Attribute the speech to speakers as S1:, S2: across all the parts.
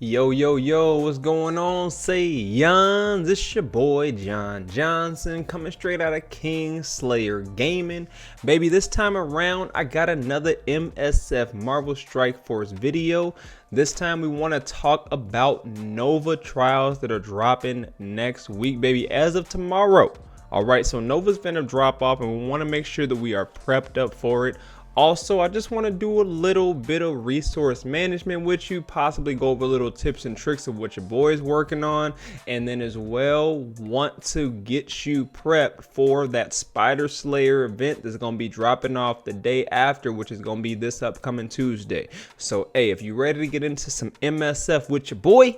S1: Yo, what's going on? Say Yons, it's your boy Jon Johnson coming straight out of KingSlayer Gaming. Baby, this time around, I got another MSF Marvel Strike Force video. This time we want to talk about Nova trials that are dropping next week, baby, as of tomorrow. All right, so Nova's gonna drop off and we want to make sure that we are prepped up for it. Also, I just want to do a little bit of resource management with you, possibly go over little tips and tricks of what your boy is working on, and then as well want to get you prepped for that SLAYER event that's going to be dropping off the day after, which is going to be this upcoming Tuesday. So, hey, if you're ready to get into some MSF with your boy,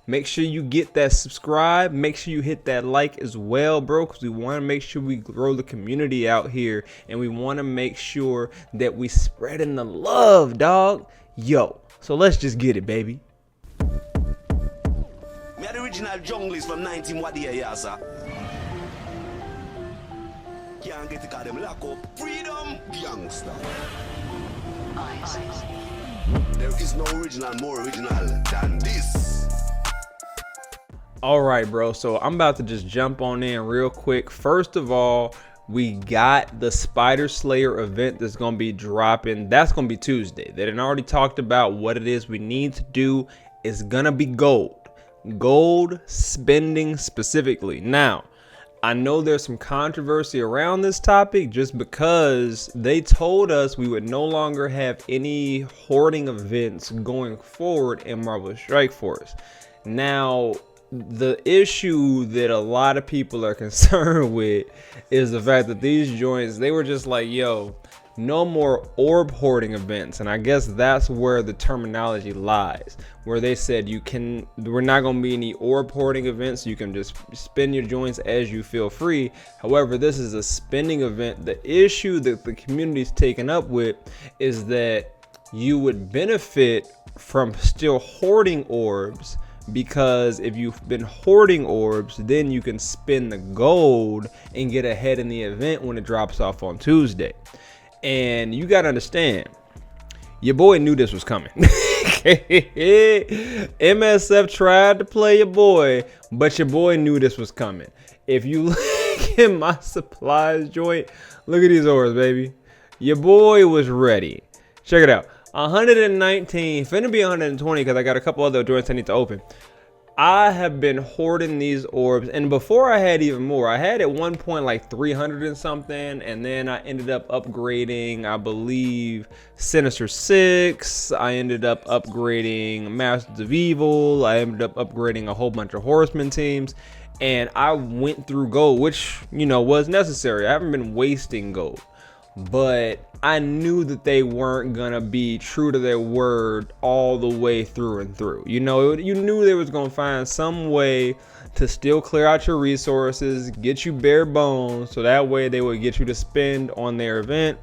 S1: make sure you get that subscribe. Make sure you hit that like as well, bro, because we want to make sure we grow the community out here, and we want to make sure that we spreading the love, dog. Yo, so let's just get it, baby.
S2: Me are the original junglist from 19 what year, yeah, sir. Can't get it 'cause them lock up. Freedom, gangster. There is no original more original than this.
S1: All right, bro, so I'm about to just jump on in real quick. First of all, we got the SLAYER event that's going to be dropping. That's going to be Tuesday. They done already talked about what it is we need to do. It's going to be gold spending specifically. Now, I know there's some controversy around this topic just because they told us we would no longer have any hoarding events going forward in Marvel Strike Force. Now, the issue that a lot of people are concerned with is the fact that these joints, they were just like, yo, no more orb hoarding events. And I guess that's where the terminology lies, where they said we're not going to be any orb hoarding events. You can just spend your joints as you feel free. However, this is a spending event. The issue that the community's taken up with is that you would benefit from still hoarding orbs, because if you've been hoarding orbs, then you can spend the gold and get ahead in the event when it drops off on Tuesday. And you gotta understand, your boy knew this was coming. MSF tried to play your boy, but your boy knew this was coming. If you look at my supplies joint, look at these orbs, baby. Your boy was ready. Check it out. 119, finna be 120 because I got a couple other joints I need to open. I have been hoarding these orbs, and before I had even more. I had at one point like 300 and something, and then I ended up upgrading, I believe, Sinister 6. I ended up upgrading Masters of Evil. I ended up upgrading a whole bunch of Horseman teams, and I went through gold, which, you know, was necessary. I haven't been wasting gold, but I knew that they weren't gonna be true to their word all the way through and through. You know, you knew they was gonna find some way to still clear out your resources, get you bare bones, so that way they would get you to spend on their event.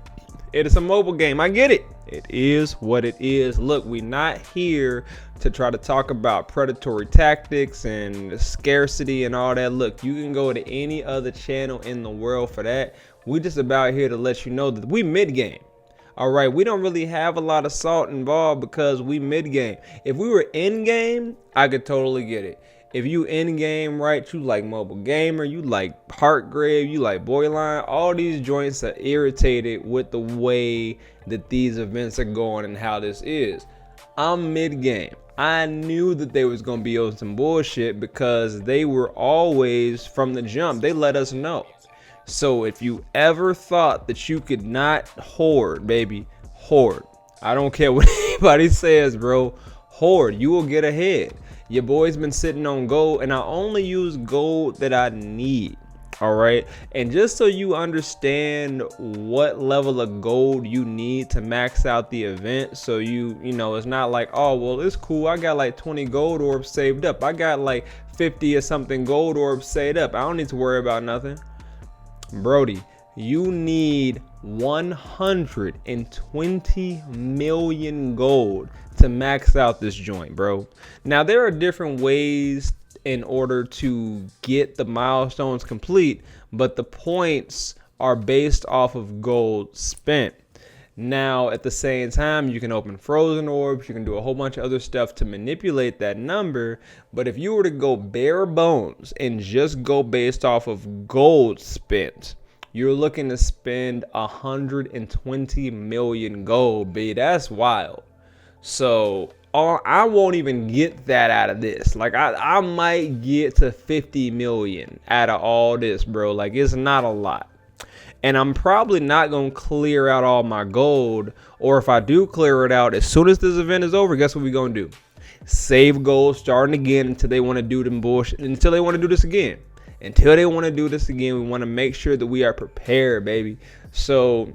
S1: It is a mobile game, I get it. It is what it is. Look, we're not here to try to talk about predatory tactics and scarcity and all that. Look, you can go to any other channel in the world for that. We just about here to let you know that we mid-game. All right, we don't really have a lot of salt involved because we mid-game. If we were in-game, I could totally get it. If you in-game, right, you like Mobile Gamer, you like Heartgrave, you like Boyline, all these joints are irritated with the way that these events are going and how this is. I'm mid-game. I knew that they was going to be on some bullshit because they were always, from the jump, they let us know. So if you ever thought that you could not hoard, baby, hoard. I don't care what anybody says, bro. Hoard. You will get ahead. Your boy's been sitting on gold, and I only use gold that I need. All right. And just so you understand what level of gold you need to max out the event, so you know, it's not like, oh, well, it's cool. I got like 20 gold orbs saved up. I got like 50 or something gold orbs saved up. I don't need to worry about nothing. Brody, you need 120 million gold to max out this joint, bro. Now, there are different ways in order to get the milestones complete, but the points are based off of gold spent. Now, at the same time, you can open frozen orbs, you can do a whole bunch of other stuff to manipulate that number. But if you were to go bare bones and just go based off of gold spent, you're looking to spend 120 million gold, B. That's wild. So I won't even get that out of this. Like I might get to 50 million out of all this, bro. Like it's not a lot. And I'm probably not going to clear out all my gold. Or if I do clear it out, as soon as this event is over, guess what we're going to do? Save gold, starting again until they want to do them bullshit. Until they want to do this again. Until they want to do this again, we want to make sure that we are prepared, baby. So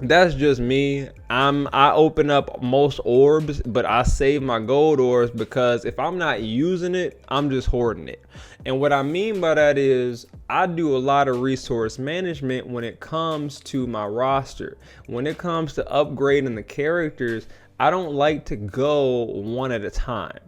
S1: that's just me. I open up most orbs, but I save my gold orbs because if I'm not using it, I'm just hoarding it. And what I mean by that is I do a lot of resource management when it comes to my roster. When it comes to upgrading the characters, I don't like to go one at a time.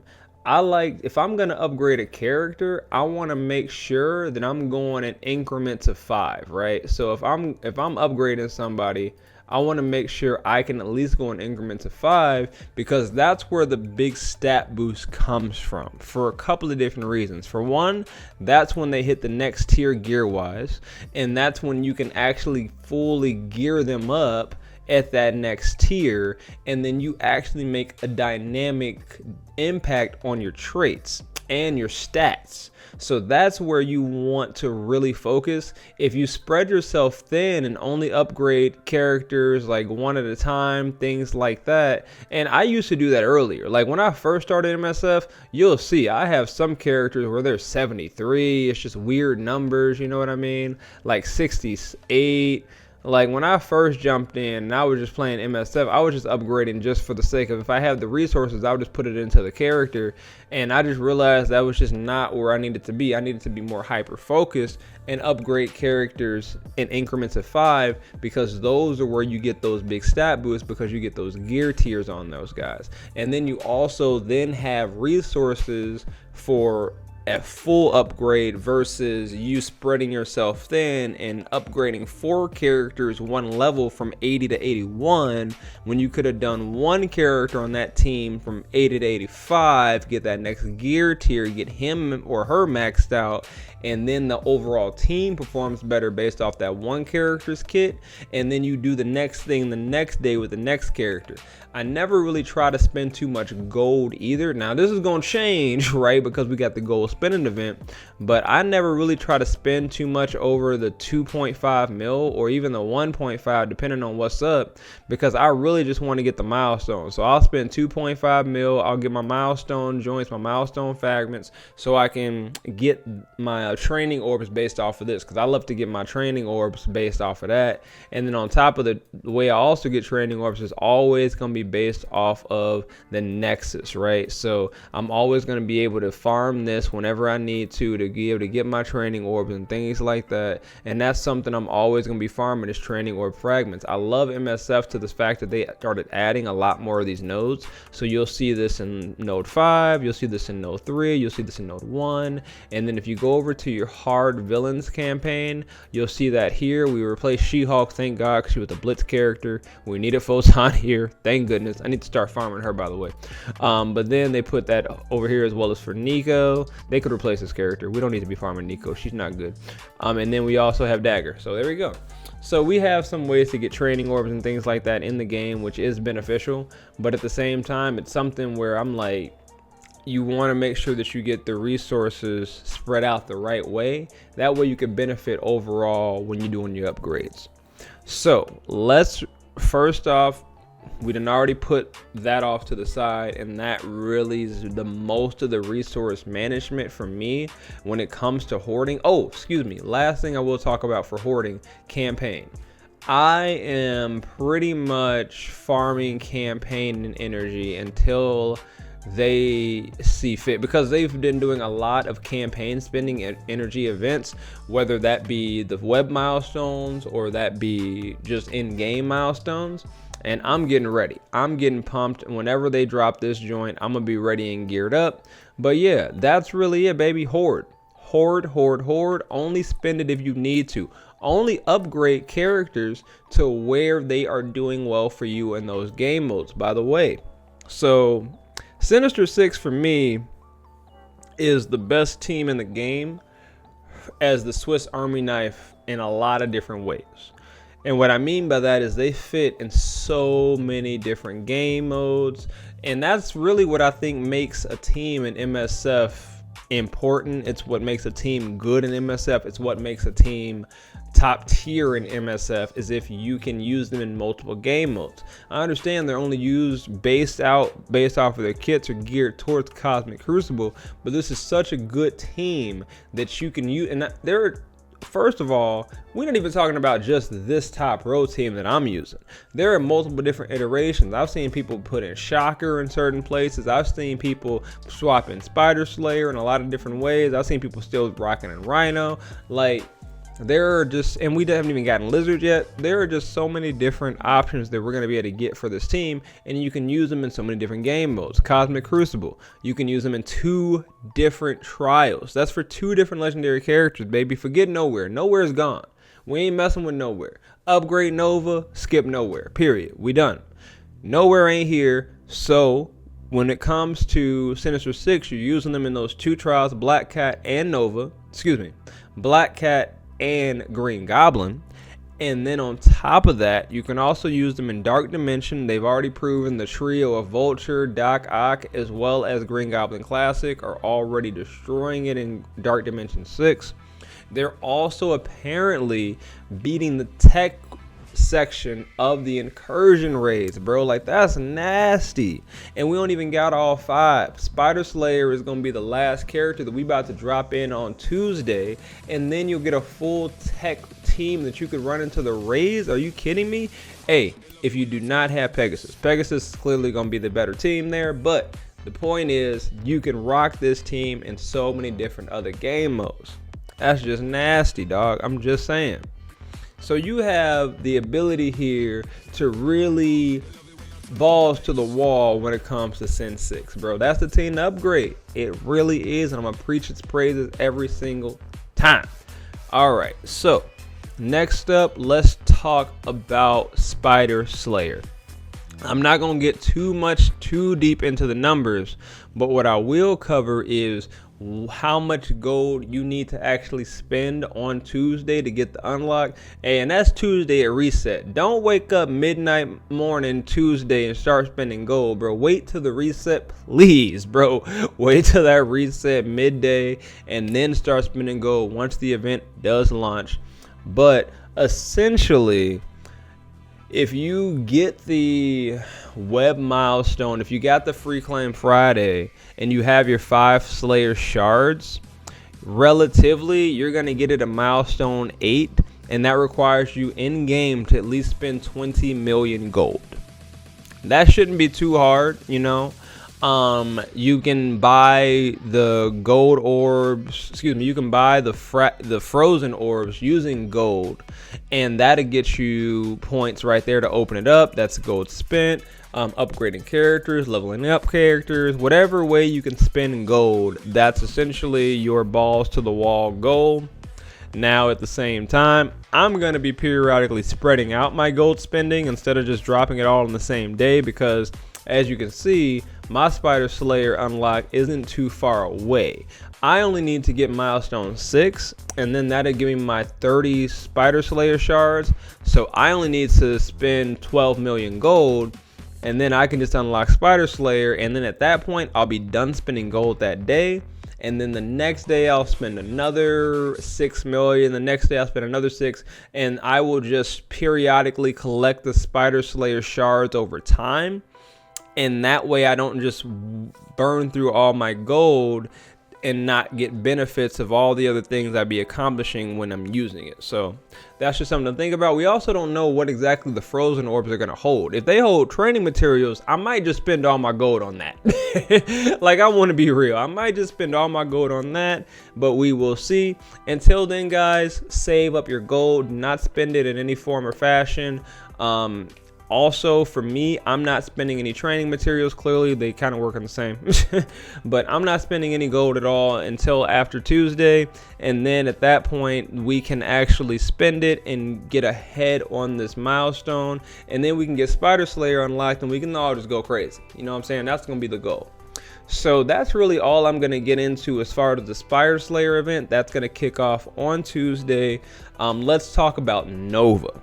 S1: I like, if I'm going to upgrade a character, I want to make sure that I'm going in increments of 5, right? So if I'm upgrading somebody, I want to make sure I can at least go in increments of 5 because that's where the big stat boost comes from for a couple of different reasons. For one, that's when they hit the next tier gear wise, and that's when you can actually fully gear them up at that next tier, and then you actually make a dynamic impact on your traits and your stats. So that's where you want to really focus. If you spread yourself thin and only upgrade characters like one at a time, things like that. And I used to do that earlier. Like when I first started MSF, you'll see I have some characters where they're 73. It's just weird numbers, you know what I mean? Like 68. Like when I first jumped in and I was just playing MSF, I was just upgrading just for the sake of, if I have the resources, I would just put it into the character. And I just realized that was just not where I needed to be. I needed to be more hyper focused and upgrade characters in increments of 5, because those are where you get those big stat boosts, because you get those gear tiers on those guys. And then you also then have resources for a full upgrade versus you spreading yourself thin and upgrading 4 characters 1 level from 80 to 81 when you could have done 1 character on that team from 80 to 85, get that next gear tier, get him or her maxed out, and then the overall team performs better based off that 1 character's kit, and then you do the next thing the next day with the next character. I never really try to spend too much gold either. Now this is going to change, right, because we got the gold spending event, but I never really try to spend too much over the 2.5 mil or even the 1.5 depending on what's up, because I really just want to get the milestone. So I'll spend 2.5 mil, I'll get my milestone joints, my milestone fragments, so I can get my training orbs based off of this, because I love to get my training orbs based off of that. And then on top of the way I also get training orbs is always going to be based off of the nexus, right? So I'm always going to be able to farm this whenever I need to be able to get my training orbs and things like that. And that's something I'm always going to be farming, is training orb fragments. I love MSF to the fact that they started adding a lot more of these nodes. So you'll see this in node 5, you'll see this in node 3, you'll see this in node 1, and then if you go over to your hard villains campaign, you'll see that here we replaced She-Hulk, thank God, because she was a blitz character. We needed Photon here, thank goodness. I need to start farming her, by the way. But then they put that over here as well as for Nico. They could replace this character. We don't need to be farming Nico, she's not good. And then we also have Dagger, so there we go. So we have some ways to get training orbs and things like that in the game, which is beneficial, but at the same time it's something where I'm like, you want to make sure that you get the resources spread out the right way. That way you can benefit overall when you're doing your upgrades. So let's, first off, we done already put that off to the side, and that really is the most of the resource management for me when it comes to hoarding. Oh, excuse me, last thing I will talk about for hoarding, campaign. I am pretty much farming campaign and energy until they see fit, because they've been doing a lot of campaign spending and energy events, whether that be the web milestones or that be just in-game milestones. And I'm getting ready, I'm getting pumped, and whenever they drop this joint, I'm gonna be ready and geared up. But yeah, that's really it, baby. Hoard, only spend it if you need to. Only upgrade characters to where they are doing well for you in those game modes, by the way. So Sinister Six for me is the best team in the game as the Swiss Army knife in a lot of different ways. And what I mean by that is they fit in so many different game modes. And that's really what I think makes a team in MSF important. It's what makes a team good in MSF. It's what makes a team top tier in MSF, is if you can use them in multiple game modes. I understand they're only used based off of their kits or geared towards Cosmic Crucible, but this is such a good team that you can use. And they're, first of all, we're not even talking about just this top row team that I'm using. There are multiple different iterations. I've seen people put in Shocker in certain places. I've seen people swap in Spider Slayer in a lot of different ways. I've seen people still rocking in Rhino. Like, there are just, and we haven't even gotten Lizard yet. There are just so many different options that we're going to be able to get for this team, and you can use them in so many different game modes. Cosmic Crucible, you can use them in 2 different trials. That's for 2 different legendary characters, baby. Forget Nowhere. Nowhere is gone. We ain't messing with Nowhere. Upgrade Nova, skip Nowhere, period. We done. Nowhere ain't here. So when it comes to Sinister Six, you're using them in those 2 trials, Black Cat and Nova. Excuse me, Black Cat and Green Goblin. And then on top of that, you can also use them in Dark Dimension. They've already proven the trio of Vulture, Doc Ock, as well as Green Goblin Classic are already destroying it in Dark Dimension 6. They're also apparently beating the tech section of the incursion raids, bro. Like, that's nasty. And we don't even got all 5. Spider Slayer is going to be the last character that we about to drop in on Tuesday, and then you'll get a full tech team that you could run into the raids. Are you kidding me? Hey, if you do not have Pegasus is clearly going to be the better team there, but the point is you can rock this team in so many different other game modes. That's just nasty, dog. I'm just saying. So you have the ability here to really balls to the wall when it comes to Sin 6, bro. That's the team to upgrade. It really is, and I'm going to preach its praises every single time. All right, so next up, let's talk about Spider Slayer. I'm not going to get too deep into the numbers, but what I will cover is how much gold you need to actually spend on Tuesday to get the unlock. And that's Tuesday at reset. Don't wake up midnight morning Tuesday and start spending gold, bro. Wait till the reset, please, bro. Wait till that reset midday and then start spending gold once the event does launch. But essentially, if you get the web milestone, if you got the free claim Friday and you have your 5 Slayer shards, relatively you're going to get it a milestone 8, and that requires you in game to at least spend 20 million gold. That shouldn't be too hard, you know. You can buy the gold orbs, you can buy the frozen orbs using gold, and that'll get you points right there to open it up. That's gold spent. Upgrading characters, leveling up characters, whatever way you can spend gold, that's essentially your balls to the wall goal. Now at the same time, I'm going to be periodically spreading out my gold spending instead of just dropping it all on the same day, because as you can see, my Spider Slayer unlock isn't too far away. I only need to get milestone 6, and then that'll give me my 30 Spider Slayer shards. So I only need to spend 12 million gold, and then I can just unlock Spider Slayer, and then at that point I'll be done spending gold that day. And then the next day I'll spend another 6 million. The next day I'll spend another 6, and I will just periodically collect the Spider Slayer shards over time. And that way I don't just burn through all my gold and not get benefits of all the other things I'd be accomplishing when I'm using it. So that's just something to think about. We also don't know what exactly the frozen orbs are going to hold. If they hold training materials, I might just spend all my gold on that. Like, I want to be real. I might just spend all my gold on that, but we will see. Until then, guys, save up your gold. Do not spend it in any form or fashion. Also, for me, I'm not spending any training materials. Clearly, they kind of work on the same. But I'm not spending any gold at all until after Tuesday. And then at that point, we can actually spend it and get ahead on this milestone. And then we can get Spider Slayer unlocked and we can all just go crazy. You know what I'm saying? That's going to be the goal. So that's really all I'm going to get into as far as the Spider Slayer event. That's going to kick off on Tuesday. Let's talk about Nova.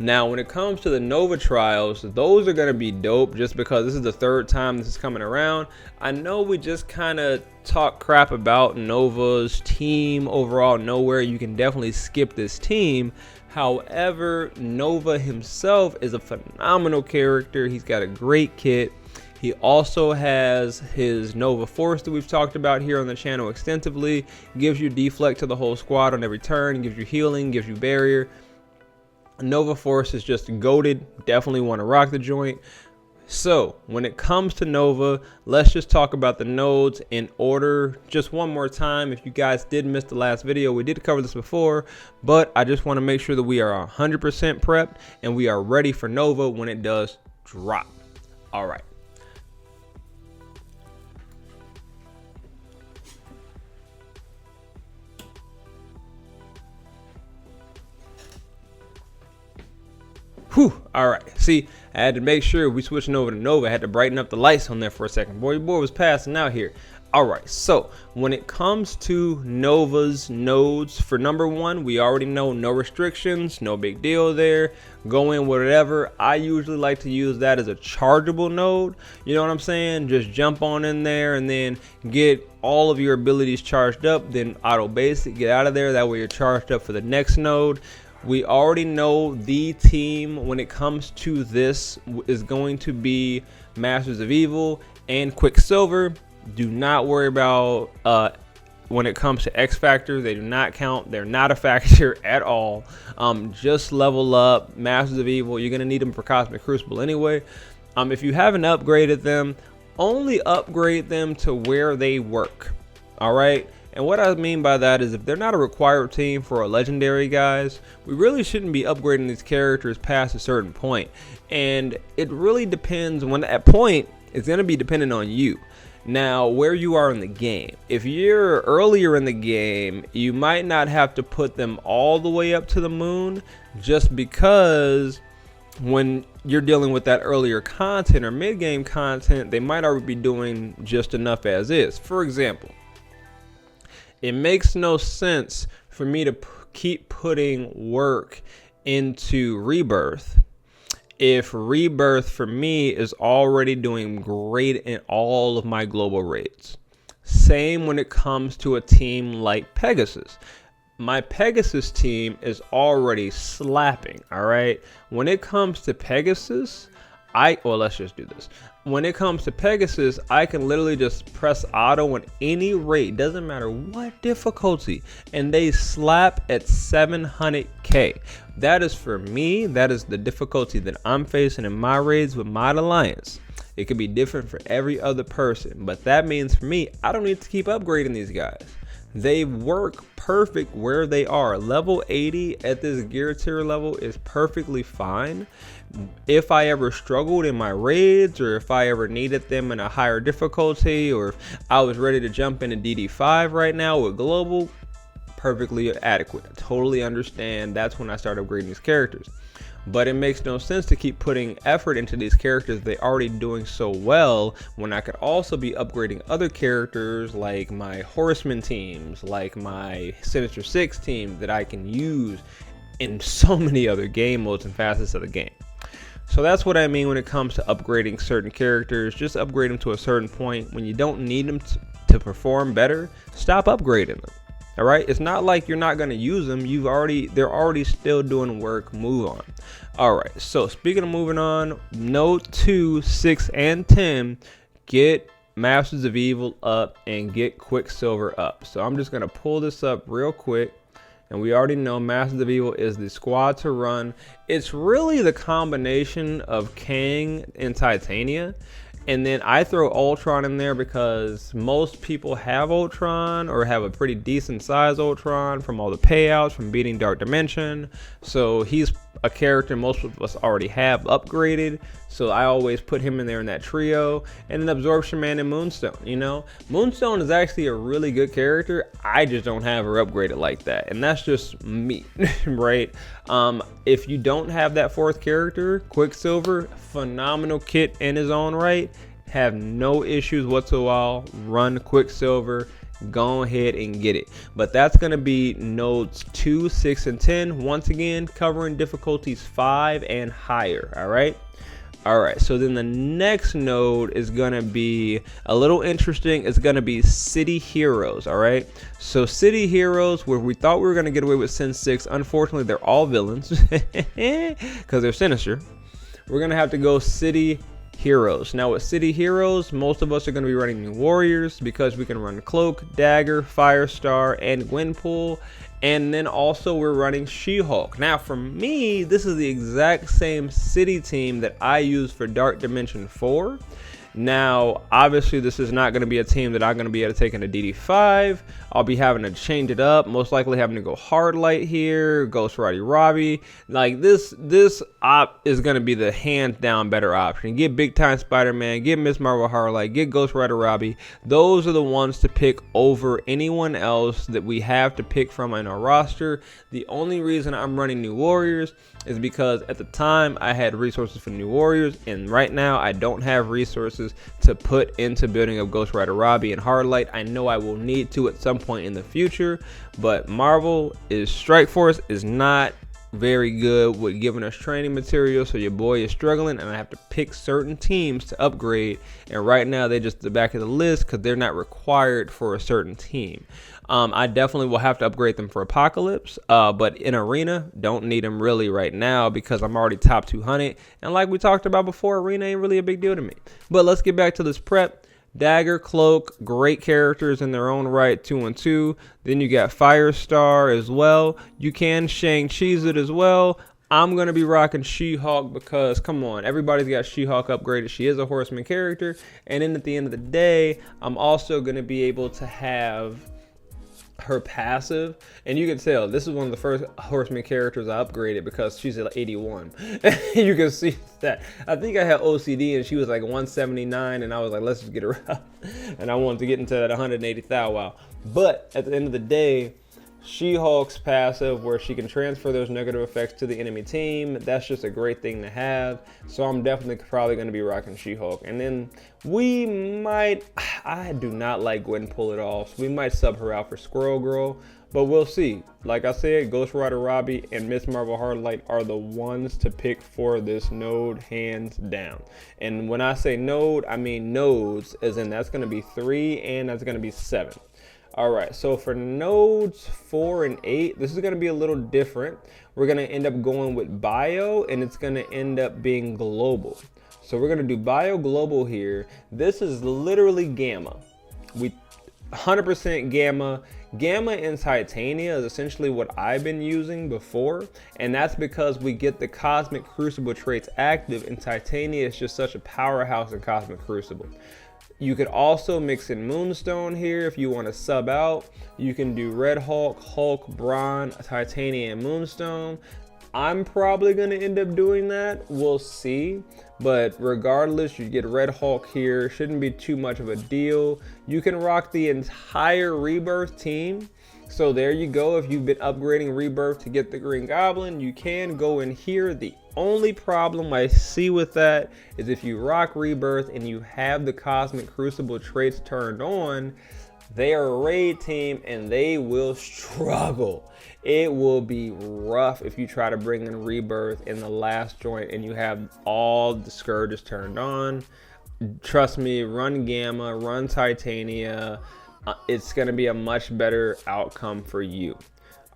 S1: Now, when it comes to the Nova trials, those are going to be dope just because this is the third time this is coming around. I know we just kind of talk crap about Nova's team overall. Nowhere, you can definitely skip this team. However, Nova himself is a phenomenal character. He's got a great kit. He also has his Nova Force that we've talked about here on the channel extensively. Gives you deflect to the whole squad on every turn, gives you healing, gives you barrier. Nova Force is just goated. Definitely want to rock the joint. So when it comes to Nova, let's just talk about the nodes in order just one more time. If you guys did miss the last video, we did cover this before, but I just want to make sure that we are 100% prepped and we are ready for Nova when it does drop. All right. Whew, all right. See, I had to make sure we switching over to Nova. I had to brighten up the lights on there for a second. Boy, your boy was passing out here. All right, so when it comes to Nova's nodes, for number one, we already know no restrictions, no big deal there. Go in whatever. I usually like to use that as a chargeable node. You know what I'm saying? Just jump on in there and then get all of your abilities charged up, then auto basic, get out of there. That way you're charged up for the next node. We already know the team when it comes to this is going to be Masters of Evil and Quicksilver. Do not worry about when it comes to X Factor. They do not count. They're not a factor at all. Just level up Masters of Evil. You're going to need them for Cosmic Crucible anyway. If you haven't upgraded them, only upgrade them to where they work. All right. And what I mean by that is if they're not a required team for a legendary, guys, we really shouldn't be upgrading these characters past a certain point. And it really depends when that point is going to be dependent on you. Now, where you are in the game. If you're earlier in the game, you might not have to put them all the way up to the moon just because when you're dealing with that earlier content or mid-game content, they might already be doing just enough as is. For example, it makes no sense for me to keep putting work into Rebirth if Rebirth for me is already doing great in all of my global raids. Same when it comes to a team like Pegasus. My Pegasus team is already slapping, all right? When it comes to Pegasus, well, let's just do this. When it comes to Pegasus, I can literally just press auto on any rate, doesn't matter what difficulty, and they slap at 700k. That is for me, that is the difficulty that I'm facing in my raids with Mod Alliance. It could be different for every other person, but that means for me, I don't need to keep upgrading these guys. They work perfect where they are. Level 80 at this gear tier level is perfectly fine. If I ever struggled in my raids, or if I ever needed them in a higher difficulty, or if I was ready to jump into DD5 right now with global, perfectly adequate. I totally understand. That's when I start upgrading these characters. But it makes no sense to keep putting effort into these characters they're already doing so well when I could also be upgrading other characters like my Horseman teams, like my Sinister Six team that I can use in so many other game modes and facets of the game. So that's what I mean when it comes to upgrading certain characters. Just upgrade them to a certain point. When you don't need them to perform better, stop upgrading them. All right, it's not like you're not going to use them. They're already still doing work. Move on. All right, so speaking of moving on, Node 2, 6, and 10 get Masters of Evil up and get Quicksilver up. So I'm just going to pull this up real quick. And we already know Masters of Evil is the squad to run. It's really the combination of Kang and Titania. And then I throw Ultron in there because most people have Ultron or have a pretty decent size Ultron from all the payouts from beating Dark Dimension. So he's a character most of us already have upgraded, so I always put him in there in that trio. And then Absorption Man and Moonstone. You know, Moonstone is actually a really good character. I just don't have her upgraded like that, and that's just me. Right? If you don't have that fourth character, Quicksilver, phenomenal kit in his own right, have no issues whatsoever. Run Quicksilver, go ahead and get it. But that's going to be nodes 2, 6, and 10. Once again, covering difficulties 5 and higher. All right, so then the next node is going to be a little interesting. It's going to be City Heroes. All right, so City Heroes, where we thought we were going to get away with Sin 6, unfortunately they're all villains because they're sinister. We're going to have to go City Heroes. Now with City Heroes, most of us are going to be running New Warriors because we can run Cloak, Dagger, Firestar, and Gwenpool. And then also we're running She-Hulk. Now for me, this is the exact same city team that I use for Dark Dimension 4. Now, obviously, this is not going to be a team that I'm going to be able to take into DD5. I'll be having to change it up, most likely having to go Hard Light here, Ghost Roddy Robbie. Like, this op is going to be the hands down better option. Get Big Time Spider-Man, get Miss Marvel Hard Light, get Ghost Roddy Robbie. Those are the ones to pick over anyone else that we have to pick from in our roster. The only reason I'm running New Warriors is because at the time I had resources for New Warriors, and right now I don't have resources to put into building up Ghost Rider Robbie and Hard Light. I know I will need to at some point in the future, but Marvel is Strike Force is not very good with giving us training material, so your boy is struggling, and I have to pick certain teams to upgrade, and right now they're just at the back of the list because they're not required for a certain team. I definitely will have to upgrade them for Apocalypse, but in Arena, don't need them really right now because I'm already top 200, and like we talked about before, Arena ain't really a big deal to me. But let's get back to this prep. Dagger, Cloak, great characters in their own right, 2 and 2. Then you got Firestar as well. You can Shang-Chi's it as well. I'm going to be rocking She-Hulk because, come on, everybody's got She-Hulk upgraded. She is a Horseman character. And then at the end of the day, I'm also going to be able to have her passive, and you can tell this is one of the first Horseman characters I upgraded because she's at 81. You can see that. I think I had OCD and she was like 179, and I was like, let's just get her up. And I wanted to get into that 180 thou wow. But at the end of the day, She-Hulk's passive, where she can transfer those negative effects to the enemy team, that's just a great thing to have. So I'm definitely probably going to be rocking She-Hulk. And then we might, I do not like Gwenpool at all, so we might sub her out for Squirrel Girl, but we'll see. Like I said, Ghost Rider Robbie and Miss Marvel Hard Light are the ones to pick for this node, hands down. And when I say node, I mean nodes, as in that's going to be 3 and that's going to be 7. All right, so for nodes 4 and 8, this is going to be a little different. We're going to end up going with bio, and it's going to end up being global. So we're going to do bio global here. This is literally gamma. We 100% gamma. Gamma in Titania is essentially what I've been using before, and that's because we get the Cosmic Crucible traits active, and Titania is just such a powerhouse in Cosmic Crucible. You could also mix in Moonstone here if you want to sub out. You can do Red Hulk, Hulk, Brawn, Titania, and Moonstone. I'm probably going to end up doing that. We'll see. But regardless, you get Red Hulk here. Shouldn't be too much of a deal. You can rock the entire Rebirth team. So there you go. If you've been upgrading Rebirth to get the Green Goblin, you can go in here. The only problem I see with that is if you rock Rebirth and you have the Cosmic Crucible traits turned on, they are a raid team and they will struggle. It will be rough if you try to bring in Rebirth in the last joint and you have all the Scourges turned on. Trust me, run Gamma, run Titania. It's going to be a much better outcome for you.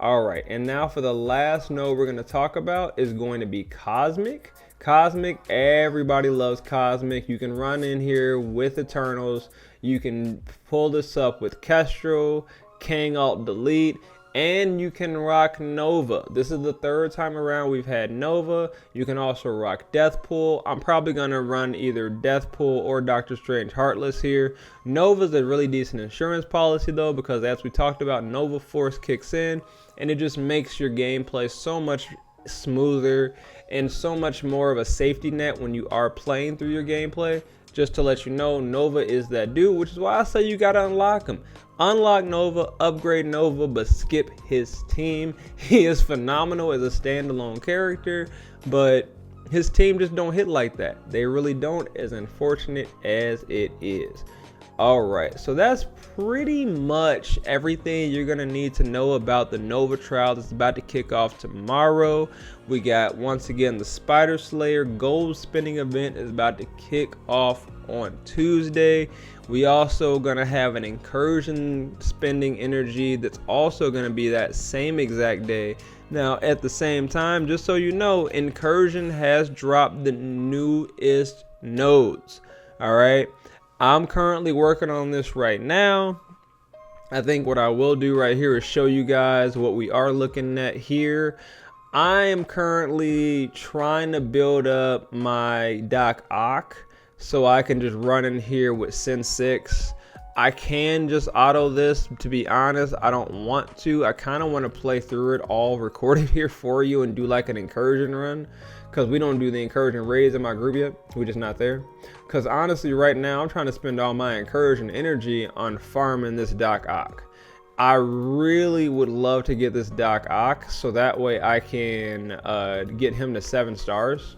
S1: All right, and now for the last node we're going to talk about is going to be Cosmic. Cosmic, everybody loves Cosmic. You can run in here with Eternals. You can pull this up with Kestrel, King Alt Delete, and you can rock Nova. This is the third time around we've had Nova. You can also rock Deathpool. I'm probably going to run either Deathpool or Doctor Strange Heartless here. Nova's a really decent insurance policy though, because as we talked about, Nova Force kicks in and it just makes your gameplay so much smoother and so much more of a safety net when you are playing through your gameplay. Just to let you know, Nova is that dude, which is why I say you gotta unlock him. Unlock Nova, upgrade Nova, but skip his team. He is phenomenal as a standalone character, but his team just don't hit like that. They really don't, as unfortunate as it is. All right, so that's pretty much everything you're gonna need to know about the Nova trial that's about to kick off tomorrow. We got, once again, the SLAYER gold spinning event is about to kick off on Tuesday. We also gonna have an incursion spending energy that's also gonna be that same exact day. Now, at the same time, just so you know, incursion has dropped the newest nodes. All right. I'm currently working on this right now. I think what I will do right here is show you guys what we are looking at here. I am currently trying to build up my Doc Ock so I can just run in here with Sin 6. I can just auto this, to be honest. I don't want to. I kind of want to play through it all recorded here for you and do like an incursion run, because we don't do the incursion raids in my group yet. We're just not there. Because honestly, right now, I'm trying to spend all my incursion energy on farming this Doc Ock. I really would love to get this Doc Ock so that way I can get him to 7 stars.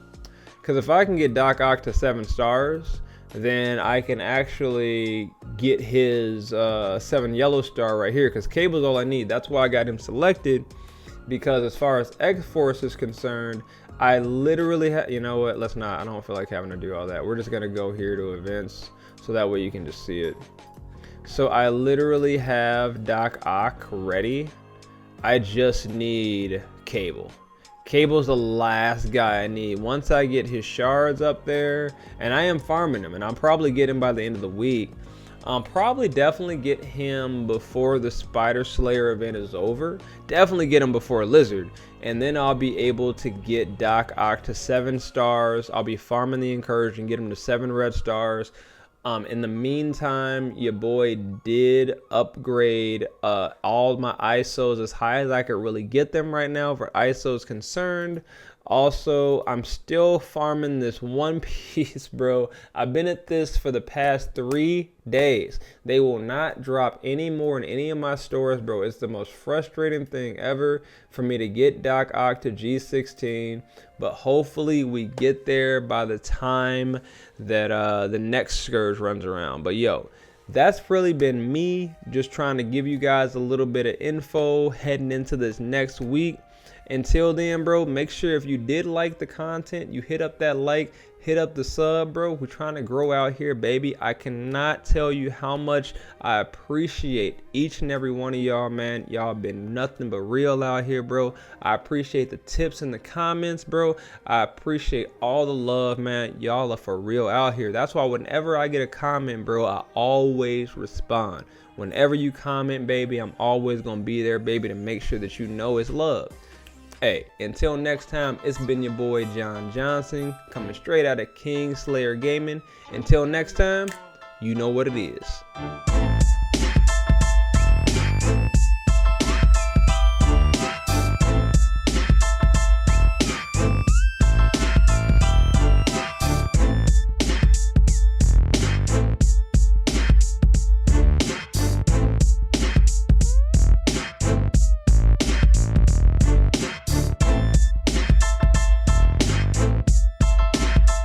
S1: Because if I can get Doc Ock to 7 stars, then I can actually get his 7 yellow star right here, because Cable's all I need. That's why I got him selected, because as far as X-Force is concerned, I literally you know what, let's not, I don't feel like having to do all that. We're just gonna go here to events so that way you can just see it. So I literally have Doc Ock ready. I just need Cable. Cable's the last guy I need. Once I get his shards up there, and I am farming him, and I'll probably get him by the end of the week. I'll probably definitely get him before the SLAYER event is over. Definitely get him before Lizard, and then I'll be able to get Doc Ock to 7 stars. I'll be farming the incursion, get him to 7 red stars. In the meantime, your boy did upgrade all my ISOs as high as I could really get them right now for ISOs concerned. Also, I'm still farming this one piece, bro. I've been at this for the past 3 days. They will not drop any more in any of my stores, bro. It's the most frustrating thing ever for me to get Doc Ock to G16, but hopefully we get there by the time that the next Scourge runs around. But yo, that's really been me just trying to give you guys a little bit of info heading into this next week. Until then, bro, make sure if you did like the content, you hit up that like, hit up the sub, bro. We're trying to grow out here, baby. I cannot tell you how much I appreciate each and every one of y'all, man. Y'all been nothing but real out here, bro. I appreciate the tips in the comments, bro. I appreciate all the love, man. Y'all are for real out here. That's why whenever I get a comment, bro, I always respond. Whenever you comment, baby, I'm always gonna be there, baby, to make sure that you know it's love. Hey, until next time, it's been your boy Jon Johnson, coming straight out of KingSlayer Gaming. Until next time, you know what it is.